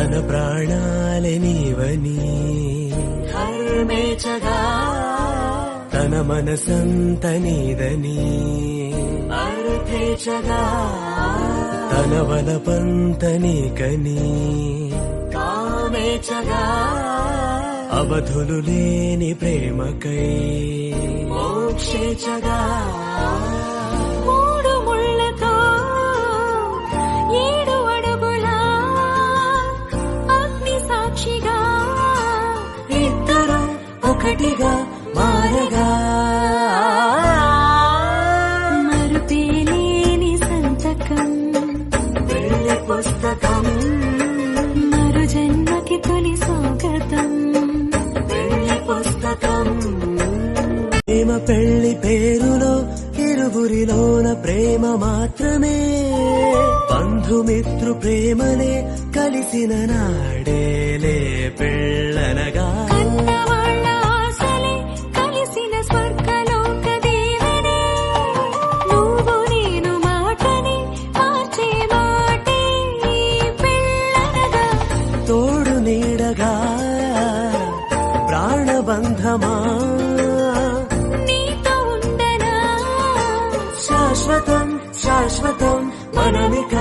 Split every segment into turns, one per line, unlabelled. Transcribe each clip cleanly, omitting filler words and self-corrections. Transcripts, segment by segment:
తన ప్రాణాలే నీవని
హర్మేచగా
తన మనసంత నీదని
అర్థేచగా
తన వలపంత నీకని
కామేచగా
అవధులు లేని ప్రేమకై
మోక్షేచగా
మూడు ముళ్ళతో 7 అడుగుల అగ్ని సాక్షిగా
ఇద్దరు ఒకటిగా మారగా
మరుపేలేని సంతకం
పెళ్లి పుస్తకం
మరు జన్మకి తొలి స్వాగతం
పెళ్లి పుస్తకం
ప్రేమ పెళ్లి పేరులో ఇరువురిలోన ప్రేమ మాత్రమే బంధుమిత్రు ప్రేమనే కలిసిన నాడేలే పెళ్ళనగా
కన్నవాళ్ళ ఆశలే కలిసిన స్వర్గలోక దేవనే నువ్వు నేను మాటని మార్చే మాటే పెళ్ళనగా
తోడు నీడగా ప్రాణబంధమా
నీతో ఉండనా
శాశ్వతం శాశ్వతం మనమిక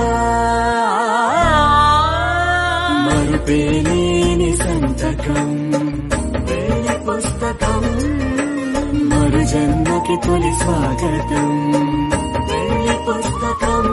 మరుపేలేని సంతకం
పెళ్లి పుస్తకం
మరు జన్మకి తొలి స్వాగతం
పెళ్లి పుస్తకం